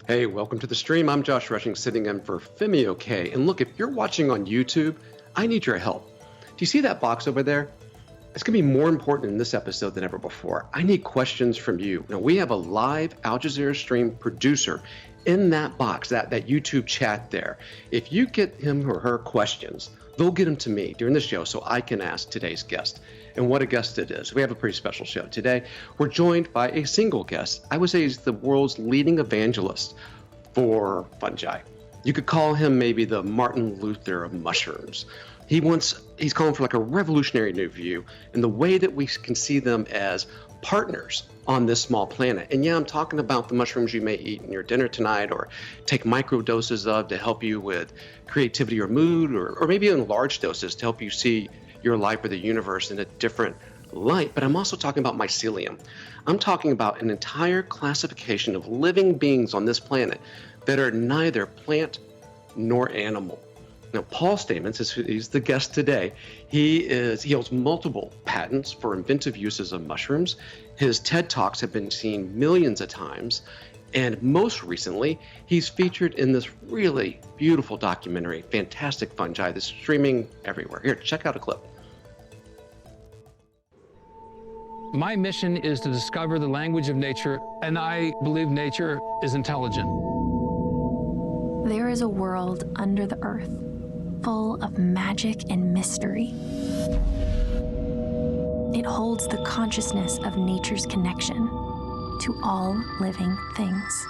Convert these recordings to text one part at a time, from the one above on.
Hey, welcome to the stream. I'm Josh Rushing, sitting in for Femi K. And look, if you're watching on YouTube, I need your help. Do you see that box over there? It's going to be more important in this episode than ever before. I need questions from you. Now, we have a live Al Jazeera stream producer in that box, that YouTube chat there. If you get him or her questions, they'll get them to me during the show so I can ask today's guest. And what a guest it is. We have a pretty special show today. We're joined by a single guest. I would say he's the world's leading evangelist for fungi. You could call him maybe the Martin Luther of mushrooms. He's calling for like a revolutionary new view in the way that we can see them as partners on this small planet. And yeah, I'm talking about the mushrooms you may eat in your dinner tonight or take micro doses of to help you with creativity or mood, or maybe in large doses to help you see your life or the universe in a different light. But I'm also talking about mycelium. I'm talking about an entire classification of living beings on this planet that are neither plant nor animal. Now, Paul Stamets he's the guest today. He holds multiple patents for inventive uses of mushrooms. His TED Talks have been seen millions of times. And most recently, he's featured in this really beautiful documentary, Fantastic Fungi, that's streaming everywhere. Here, check out a clip. My mission is to discover the language of nature, and I believe nature is intelligent. There is a world under the earth, full of magic and mystery. It holds the consciousness of nature's connection to all living things.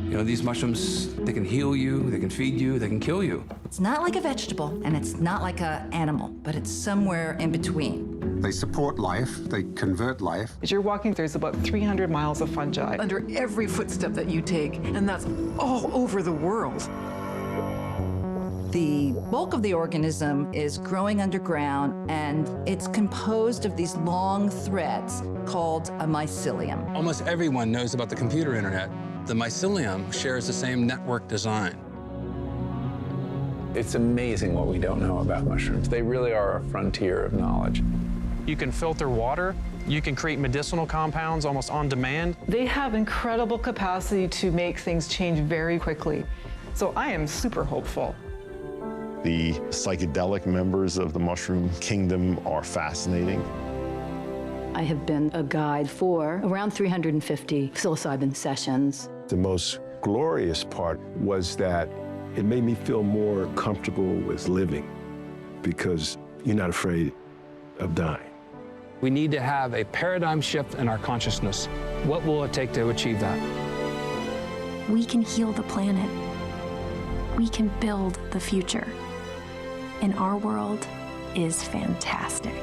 You know, these mushrooms, they can heal you, they can feed you, they can kill you. It's not like a vegetable, and it's not like an animal, but it's somewhere in between. They support life, they convert life. As you're walking, there's about 300 miles of fungi under every footstep that you take, and that's all over the world. The bulk of the organism is growing underground, and it's composed of these long threads called a mycelium. Almost everyone knows about the computer internet. The mycelium shares the same network design. It's amazing what we don't know about mushrooms. They really are a frontier of knowledge. You can filter water. You can create medicinal compounds almost on demand. They have incredible capacity to make things change very quickly. So I am super hopeful. The psychedelic members of the mushroom kingdom are fascinating. I have been a guide for around 350 psilocybin sessions. The most glorious part was that it made me feel more comfortable with living because you're not afraid of dying. We need to have a paradigm shift in our consciousness. What will it take to achieve that? We can heal the planet. We can build the future. And our world is fantastic.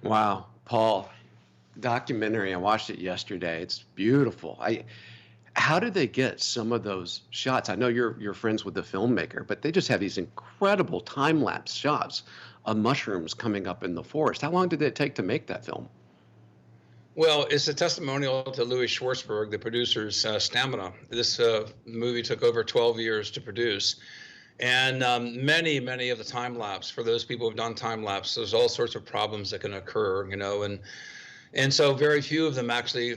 Wow, Paul, documentary, I watched it yesterday. It's beautiful. How did they get some of those shots? I know you're friends with the filmmaker, but they just have these incredible time-lapse shots of mushrooms coming up in the forest. How long did it take to make that film? Well, it's a testimonial to Louis Schwartzberg, the producer's stamina. This movie took over 12 years to produce. And many of the time lapse, for those people who've done time lapse, there's all sorts of problems that can occur, you know, and so very few of them actually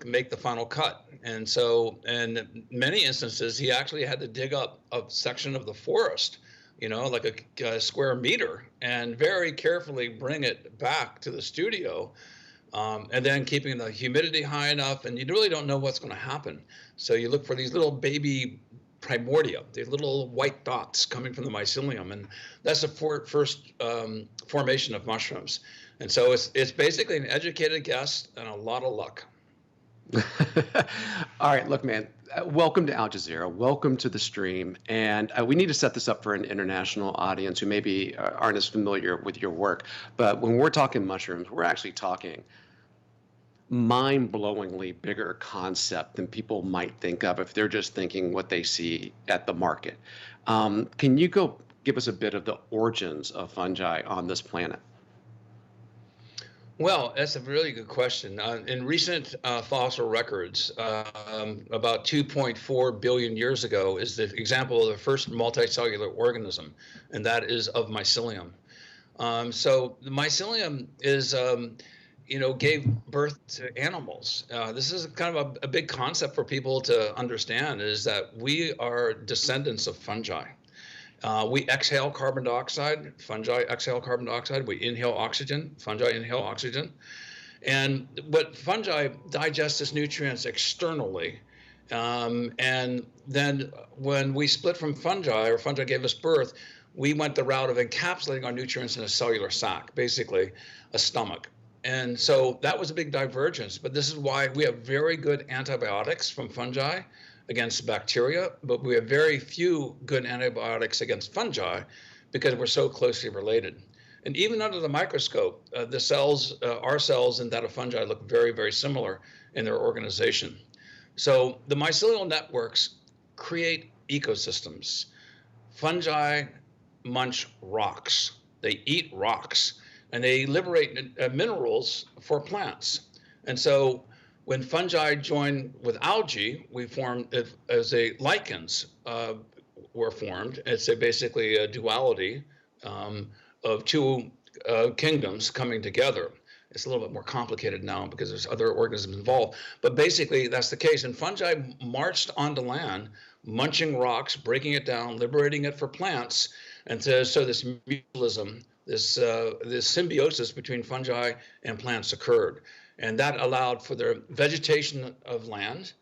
make the final cut. And so in many instances, he actually had to dig up a section of the forest, you know, like a square meter, and very carefully bring it back to the studio. And then keeping the humidity high enough, and you really don't know what's going to happen. So you look for these little baby primordia, these little white dots coming from the mycelium, and that's the first formation of mushrooms. And so it's basically an educated guess and a lot of luck. All right, look, man, welcome to Al Jazeera. Welcome to the stream. And we need to set this up for an international audience who maybe aren't as familiar with your work. But when we're talking mushrooms, we're actually talking mind-blowingly bigger concept than people might think of if they're just thinking what they see at the market. Can you give us a bit of the origins of fungi on this planet? Well, that's a really good question. In recent fossil records, about 2.4 billion years ago is the example of the first multicellular organism, and that is of mycelium. So the mycelium is, gave birth to animals. This is kind of a big concept for people to understand, is that we are descendants of fungi. We exhale carbon dioxide, fungi exhale carbon dioxide, we inhale oxygen, fungi inhale oxygen. And what fungi digest as nutrients externally. And then when we split from fungi, or fungi gave us birth, we went the route of encapsulating our nutrients in a cellular sac, basically a stomach. And so that was a big divergence, but this is why we have very good antibiotics from fungi against bacteria, but we have very few good antibiotics against fungi because we're so closely related. And even under the microscope, the cells, our cells and that of fungi look very, very similar in their organization. So the mycelial networks create ecosystems. Fungi munch rocks. They eat rocks, and they liberate minerals for plants. And so when fungi join with algae, we form as lichens were formed. It's basically a duality of two kingdoms coming together. It's a little bit more complicated now because there's other organisms involved, but basically that's the case. And fungi marched onto land, munching rocks, breaking it down, liberating it for plants. And so this mutualism, this symbiosis between fungi and plants occurred. And that allowed for the vegetation of land.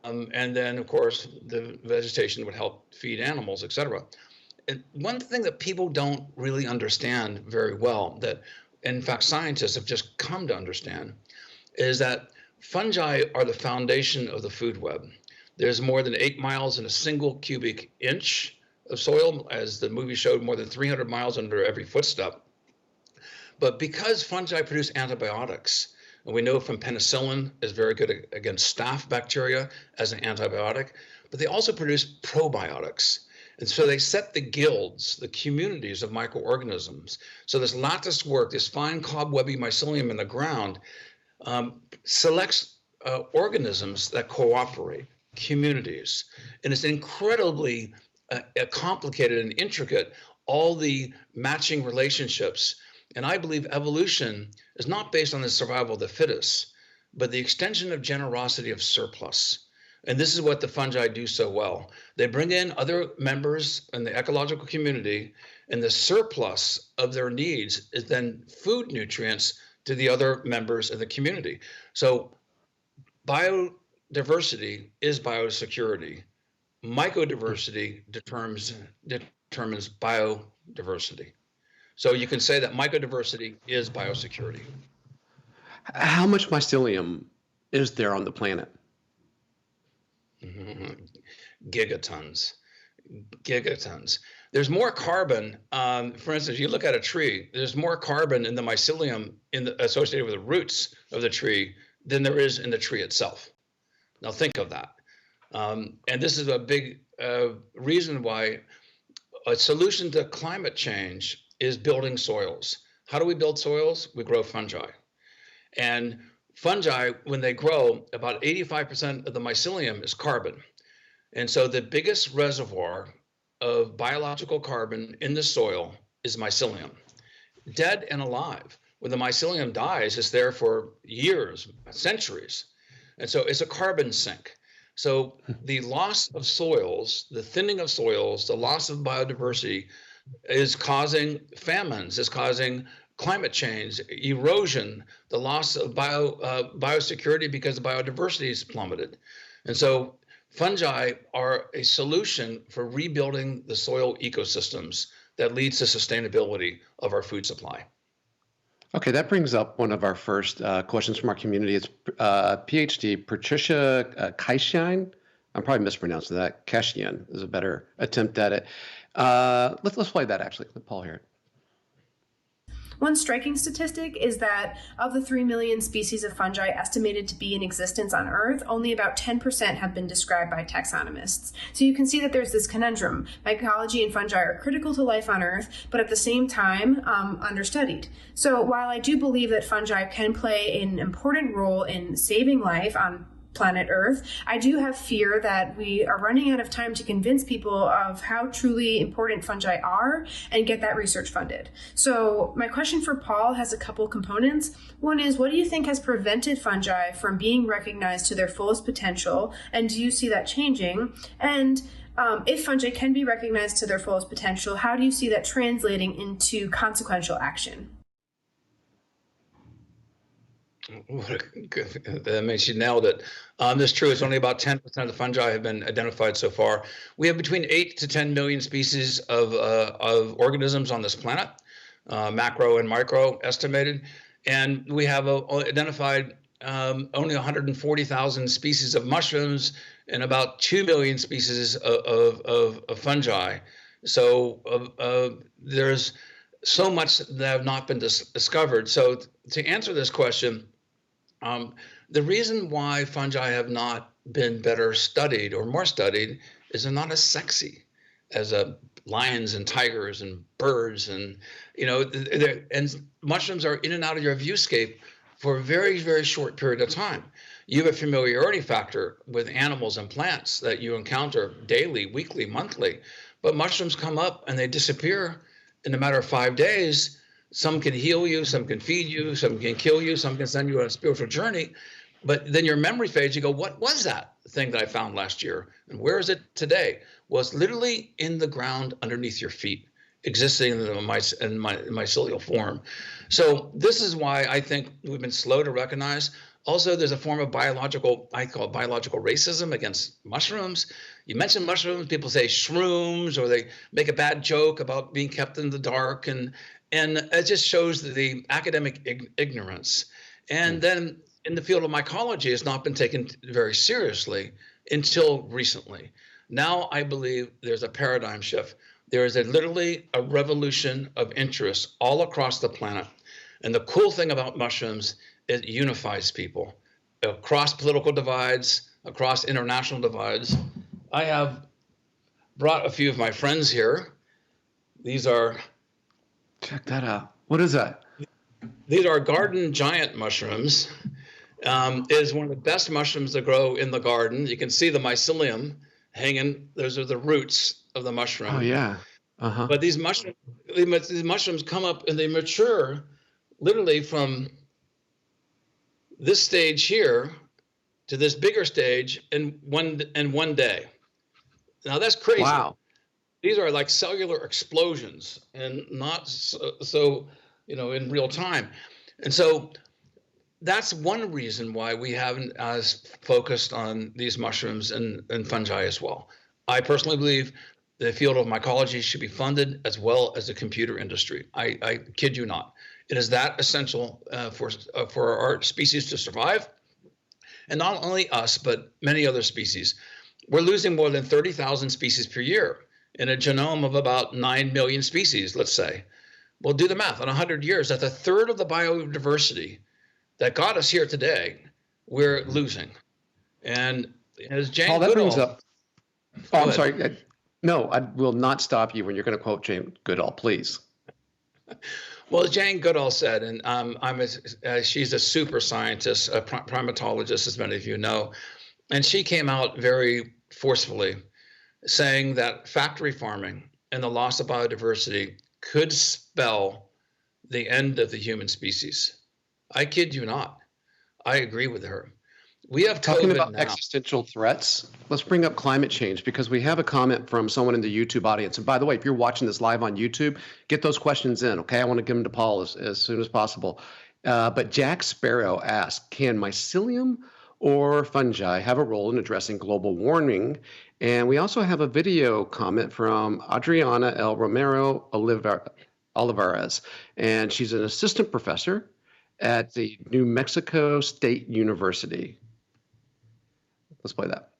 And then, of course, the vegetation would help feed animals, et cetera. And one thing that people don't really understand very well, that in fact scientists have just come to understand, is that fungi are the foundation of the food web. There's more than 8 miles in a single cubic inch of soil, as the movie showed, more than 300 miles under every footstep. But because fungi produce antibiotics, and we know from penicillin is very good against staph bacteria as an antibiotic, but they also produce probiotics. And so they set the guilds, the communities of microorganisms. So this lattice work, this fine cobwebby mycelium in the ground, selects organisms that cooperate, communities. And it's incredibly complicated and intricate, all the matching relationships. And I believe evolution is not based on the survival of the fittest, but the extension of generosity of surplus. And this is what the fungi do so well. They bring in other members in the ecological community, and the surplus of their needs is then food nutrients to the other members of the community. So biodiversity is biosecurity. Mycodiversity determines biodiversity. So you can say that mycodiversity is biosecurity. How much mycelium is there on the planet? Gigatons. There's more carbon. For instance, you look at a tree, there's more carbon in the mycelium associated with the roots of the tree than there is in the tree itself. Now think of that. And this is a big reason why a solution to climate change is building soils. How do we build soils? We grow fungi. And fungi, when they grow, about 85% of the mycelium is carbon. And so the biggest reservoir of biological carbon in the soil is mycelium, dead and alive. When the mycelium dies, it's there for years, centuries. And so it's a carbon sink. So the loss of soils, the thinning of soils, the loss of biodiversity is causing famines, is causing climate change, erosion, the loss of biosecurity because the biodiversity is plummeted. And so fungi are a solution for rebuilding the soil ecosystems that leads to sustainability of our food supply. Okay, that brings up one of our first questions from our community. It's PhD Patricia Kaishian. I'm probably mispronouncing that. Kashian is a better attempt at it. Let's play that, actually. Let Paul hear it. One striking statistic is that of the 3 million species of fungi estimated to be in existence on Earth, only about 10% have been described by taxonomists. So you can see that there's this conundrum. Mycology and fungi are critical to life on Earth, but at the same time, understudied. So while I do believe that fungi can play an important role in saving life on planet Earth, I do have fear that we are running out of time to convince people of how truly important fungi are and get that research funded. So my question for Paul has a couple components. One is, what do you think has prevented fungi from being recognized to their fullest potential? And do you see that changing? And if fungi can be recognized to their fullest potential, how do you see that translating into consequential action? That means you nailed it. This is true. It's only about 10% of the fungi have been identified so far. We have between 8 to 10 million species of organisms on this planet, macro and micro estimated. And we have identified only 140,000 species of mushrooms and about 2 million species of fungi. So there's so much that have not been discovered. So to answer this question, the reason why fungi have not been better studied or more studied is they're not as sexy as lions and tigers and birds, and and mushrooms are in and out of your viewscape for a very, very short period of time. You have a familiarity factor with animals and plants that you encounter daily, weekly, monthly, but mushrooms come up and they disappear in a matter of 5 days. Some can heal you, some can feed you, some can kill you, some can send you on a spiritual journey. But then your memory fades. You go, what was that thing that I found last year? And where is it today? Well, it's literally in the ground underneath your feet, existing in mycelial form. So this is why I think we've been slow to recognize. Also, there's a form of biological, I call it biological racism against mushrooms. You mention mushrooms, people say shrooms, or they make a bad joke about being kept in the dark. And it just shows the academic ignorance. And then in the field of mycology, it's not been taken very seriously until recently. Now I believe there's a paradigm shift. There is literally a revolution of interest all across the planet. And the cool thing about mushrooms, it unifies people across political divides, across international divides. I have brought a few of my friends here. These are... Check that out. What is that? These are garden giant mushrooms. It is one of the best mushrooms to grow in the garden. You can see the mycelium hanging. Those are the roots of the mushroom. Oh, yeah. Uh-huh. But these mushrooms come up and they mature literally from this stage here to this bigger stage in one day. Now that's crazy. Wow. These are like cellular explosions and not so in real time. And so that's one reason why we haven't as focused on these mushrooms and fungi as well. I personally believe the field of mycology should be funded as well as the computer industry. I kid you not. It is that essential for our species to survive. And not only us, but many other species. We're losing more than 30,000 species per year in a genome of about 9 million species, let's say. Well, do the math. In 100 years, that's a third of the biodiversity that got us here today, we're losing. And as Jane Paul, that Goodall, brings up... Oh, I'm sorry. No, I will not stop you when you're going to quote Jane Goodall, please. Well, as Jane Goodall said, and she's a super scientist, a primatologist, as many of you know, and she came out very forcefully saying that factory farming and the loss of biodiversity could spell the end of the human species. I kid you not. I agree with her. We have Talking COVID about now. Existential threats. Let's bring up climate change, because we have a comment from someone in the YouTube audience. And by the way, if you're watching this live on YouTube, get those questions in, okay? I want to give them to Paul as soon as possible. But Jack Sparrow asked, can mycelium or fungi have a role in addressing global warming? And we also have a video comment from Adriana L. Romero Olivares, and she's an assistant professor at the New Mexico State University. Let's play that.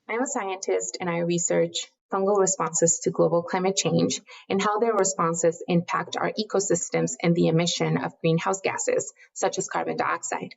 I'm a scientist and I research fungal responses to global climate change and how their responses impact our ecosystems and the emission of greenhouse gases, such as carbon dioxide.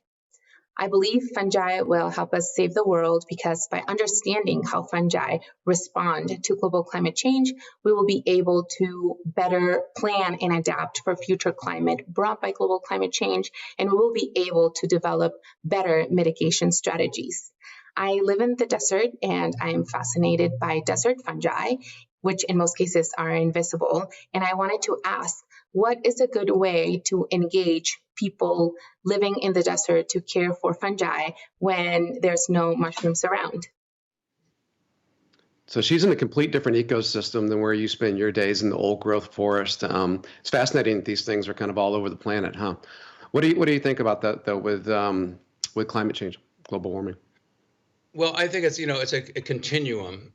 I believe fungi will help us save the world because by understanding how fungi respond to global climate change, we will be able to better plan and adapt for future climate brought by global climate change, and we will be able to develop better mitigation strategies. I live in the desert and I am fascinated by desert fungi, which in most cases are invisible. And I wanted to ask, what is a good way to engage people living in the desert to care for fungi when there's no mushrooms around? So she's in a complete different ecosystem than where you spend your days in the old growth forest. It's fascinating that these things are kind of all over the planet, huh? What do you think about that though with climate change, global warming? Well, I think it's, it's a continuum,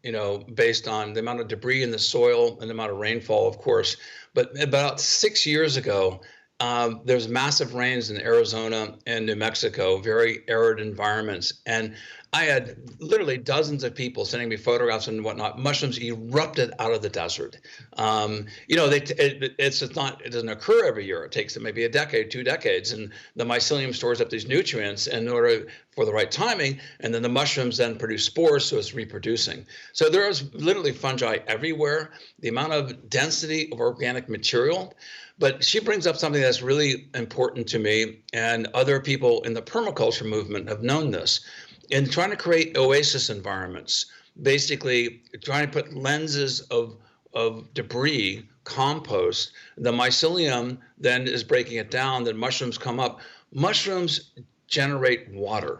based on the amount of debris in the soil and the amount of rainfall, of course. But about 6 years ago, there's massive rains in Arizona and New Mexico, very arid environments. And I had literally dozens of people sending me photographs and whatnot. Mushrooms erupted out of the desert. It doesn't occur every year. It takes maybe a decade, 2 decades, and the mycelium stores up these nutrients in order for the right timing, and then the mushrooms then produce spores, so it's reproducing. So there's literally fungi everywhere. The amount of density of organic material. But she brings up something that's really important to me, and other people in the permaculture movement have known this. In trying to create oasis environments, basically trying to put lenses of debris, compost, the mycelium then is breaking it down, then mushrooms come up. Mushrooms generate water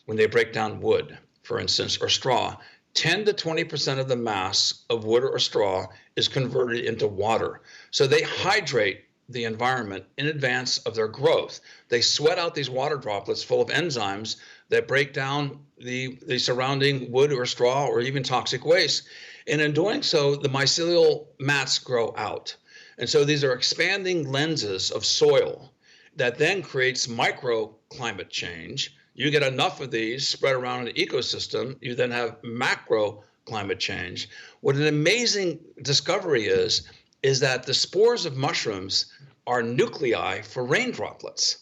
when they break down wood, for instance, or straw. 10 to 20% of the mass of wood or straw is converted into water. So they hydrate the environment in advance of their growth. They sweat out these water droplets full of enzymes that break down the surrounding wood or straw or even toxic waste. And in doing so, the mycelial mats grow out. And so these are expanding lenses of soil that then creates microclimate change. You get enough of these spread around the ecosystem, you then have macro climate change. What an amazing discovery is that the spores of mushrooms are nuclei for rain droplets.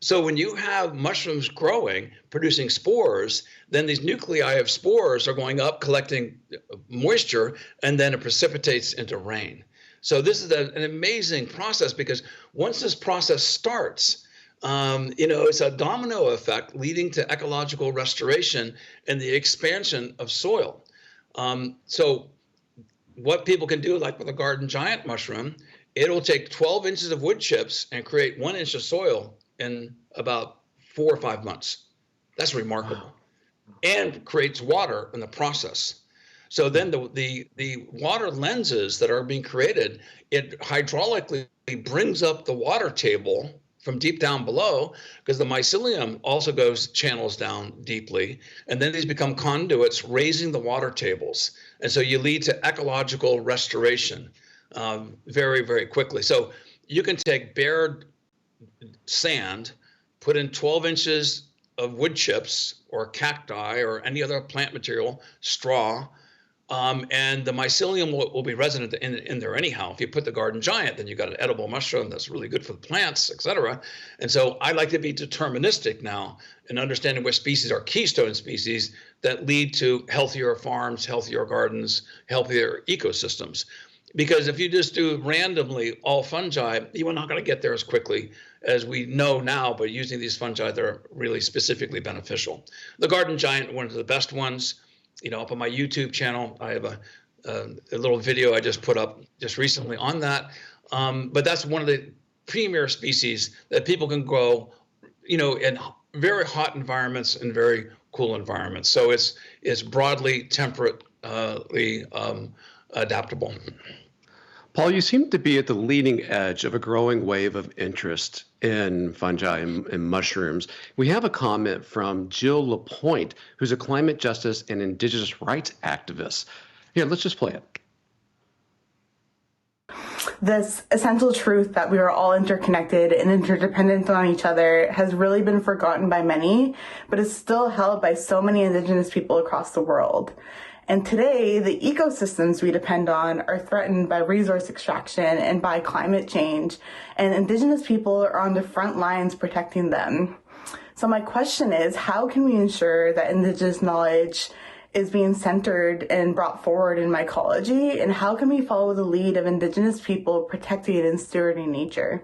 So when you have mushrooms growing, producing spores, then these nuclei of spores are going up, collecting moisture, and then it precipitates into rain. So this is an amazing process, because once this process starts, it's a domino effect leading to ecological restoration and the expansion of soil. So what people can do, like with a garden giant mushroom, it'll take 12 inches of wood chips and create 1 inch of soil in about 4 or 5 months. That's remarkable. And creates water in the process. So then the water lenses that are being created, it hydraulically brings up the water table from deep down below, because the mycelium also channels down deeply, and then these become conduits raising the water tables. And so you lead to ecological restoration very, very quickly. So you can take bare sand, put in 12 inches of wood chips or cacti or any other plant material, straw, and the mycelium will be resident in there anyhow. If you put the garden giant, then you've got an edible mushroom that's really good for the plants, et cetera. And so I like to be deterministic now in understanding which species are keystone species that lead to healthier farms, healthier gardens, healthier ecosystems. Because if you just do randomly all fungi, you are not going to get there as quickly as we know now by using these fungi that are really specifically beneficial. The garden giant, one of the best ones. Up on my YouTube channel, I have a little video I just put up just recently on that. But that's one of the premier species that people can grow, in very hot environments and very cool environments. So it's broadly temperately adaptable. Paul, you seem to be at the leading edge of a growing wave of interest in fungi and mushrooms. We have a comment from Jill LaPointe, who's a climate justice and indigenous rights activist. Here, let's just play it. This essential truth that we are all interconnected and interdependent on each other has really been forgotten by many, but is still held by so many indigenous people across the world. And today, the ecosystems we depend on are threatened by resource extraction and by climate change, and Indigenous people are on the front lines protecting them. So my question is, how can we ensure that Indigenous knowledge is being centered and brought forward in mycology, and how can we follow the lead of Indigenous people protecting and stewarding nature?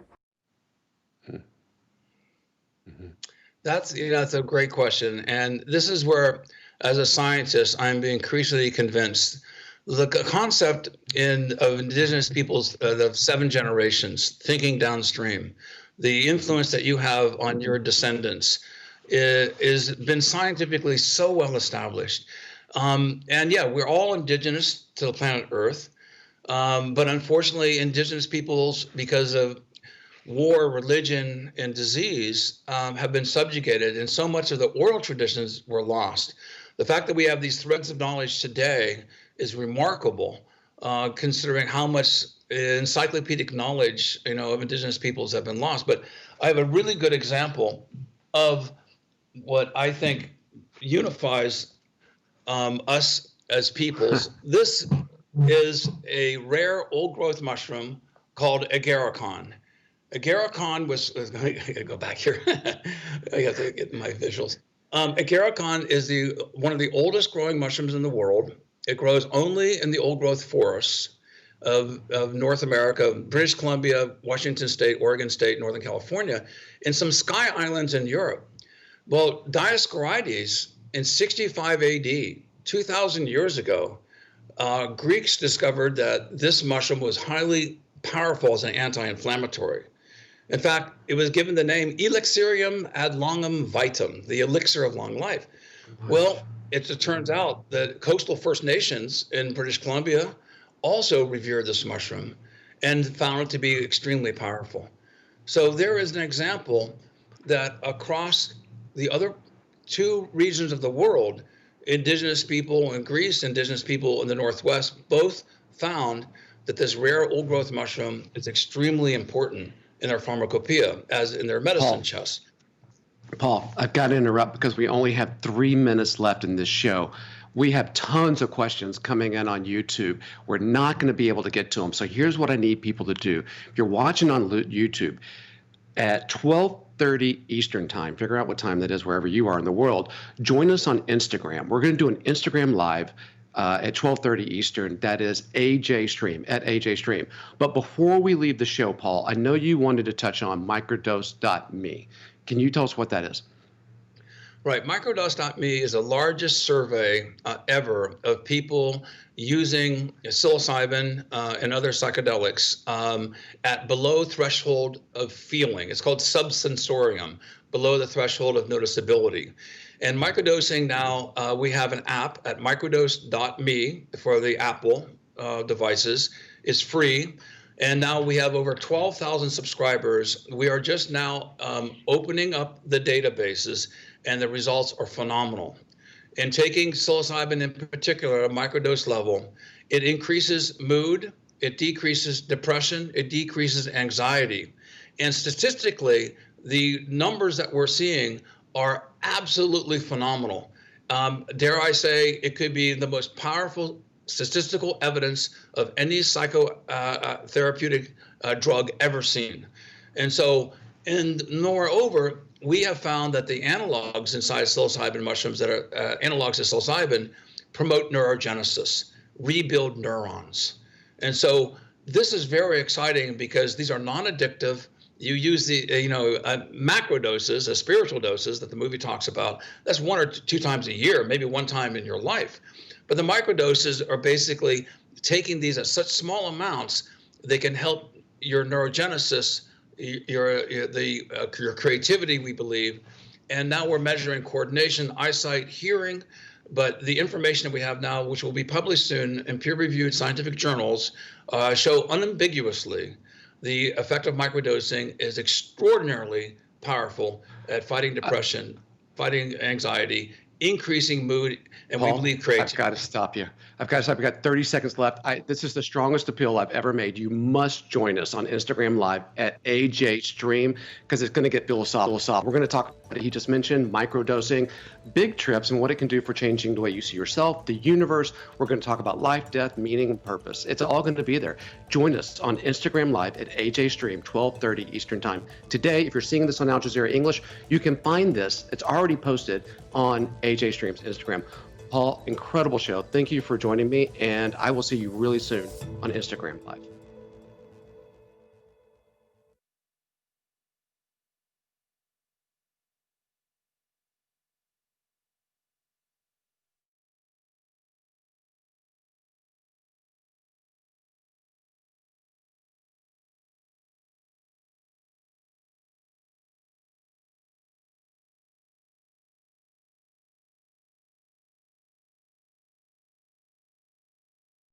That's a great question, and this is where, as a scientist, I'm being increasingly convinced the concept of Indigenous peoples, the 7 generations, thinking downstream, the influence that you have on your descendants is been scientifically so well established. And yeah, we're all indigenous to the planet Earth, but unfortunately, Indigenous peoples, because of war, religion, and disease, have been subjugated, and so much of the oral traditions were lost. The fact that we have these threads of knowledge today is remarkable, considering how much encyclopedic knowledge of Indigenous peoples have been lost. But I have a really good example of what I think unifies us as peoples. This is a rare old-growth mushroom called Aguerocon. Aguerocon was, I gotta go back here. I have to get my visuals. Aguerocon is one of the oldest growing mushrooms in the world. It grows only in the old-growth forests of North America, British Columbia, Washington State, Oregon State, Northern California, and some sky islands in Europe. Well, Dioscorides in 65 AD, 2,000 years ago, Greeks discovered that this mushroom was highly powerful as an anti-inflammatory. In fact, it was given the name Elixirium ad longum vitam, the elixir of long life. Well, it turns out that coastal First Nations in British Columbia also revered this mushroom and found it to be extremely powerful. So there is an example that across the other 2 regions of the world, Indigenous people in Greece, Indigenous people in the Northwest, both found that this rare old-growth mushroom is extremely important in their pharmacopoeia, as in their medicine chest. Paul, I've got to interrupt because we only have 3 minutes left in this show. We have tons of questions coming in on YouTube. We're not going to be able to get to them. So here's what I need people to do. If you're watching on YouTube at 12:30 Eastern time, figure out what time that is wherever you are in the world, join us on Instagram. We're going to do an Instagram live at 12:30 Eastern. That is ajstream, at ajstream. But before we leave the show, Paul, I know you wanted to touch on microdose.me. Can you tell us what that is? Right. Microdose.me is the largest survey ever of people using psilocybin and other psychedelics at below threshold of feeling. It's called subsensorium, below the threshold of noticeability. And microdosing now, we have an app at microdose.me for the Apple devices. It's free. And now we have over 12,000 subscribers. We are just now opening up the databases, and the results are phenomenal. And taking psilocybin in particular at a microdose level, it increases mood, it decreases depression, it decreases anxiety. And statistically, the numbers that we're seeing are absolutely phenomenal. Dare I say, it could be the most powerful statistical evidence of any psychotherapeutic drug ever seen. And so, and moreover, we have found that the analogs inside psilocybin mushrooms that are analogs of psilocybin promote neurogenesis, rebuild neurons. And so this is very exciting because these are non-addictive. You use the macro doses, spiritual doses that the movie talks about. That's 1 or 2 times a year, maybe 1 time in your life. But the microdoses are basically taking these at such small amounts, they can help your neurogenesis, your creativity, we believe. And now we're measuring coordination, eyesight, hearing. But the information that we have now, which will be published soon in peer-reviewed scientific journals, show unambiguously the effect of microdosing is extraordinarily powerful at fighting depression, fighting anxiety, increasing mood, and Paul, we believe creativity. I've got to stop you. I've got 30 seconds left. This is the strongest appeal I've ever made. You must join us on Instagram Live at ajstream because it's going to get philosophical. We're going to talk about what he just mentioned, microdosing, big trips, and what it can do for changing the way you see yourself, the universe. We're going to talk about life, death, meaning, and purpose. It's all going to be there. Join us on Instagram Live at ajstream, 12:30 Eastern Time. Today, if you're seeing this on Al Jazeera English, you can find this. It's already posted on ajstream's Instagram. Paul, incredible show. Thank you for joining me, and I will see you really soon on Instagram Live.